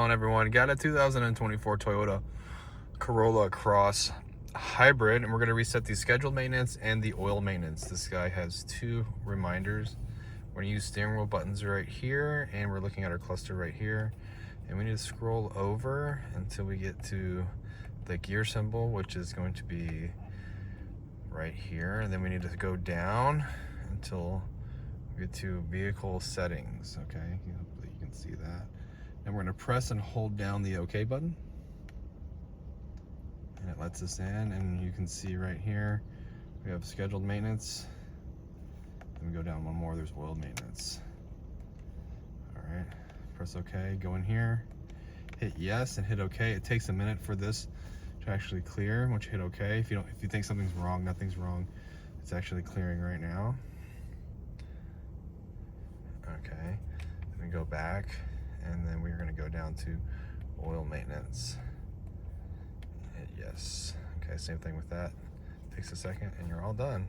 on, everyone? Got a 2024 Toyota Corolla Cross Hybrid, and we're going to reset the scheduled maintenance and the oil maintenance. This guy has two reminders. We're going to use steering wheel buttons right here, and we're looking at our cluster right here. And we need to scroll over until we get to the gear symbol, which is going to be right here. And then we need to go down until we get to vehicle settings. Okay, hopefully you can see that. And we're going to press and hold down the OK button. And it lets us in, and you can see right here we have scheduled maintenance. Then we go down one more, there's oil maintenance. All right, press OK, go in here, hit yes and hit OK. It takes a minute for this to actually clear. Once you hit OK, if you think something's wrong, nothing's wrong. It's actually clearing right now. Okay, then we go back, and then we're going to go down to oil maintenance. Hit yes. Okay, same thing with that. Takes a second, and you're all done.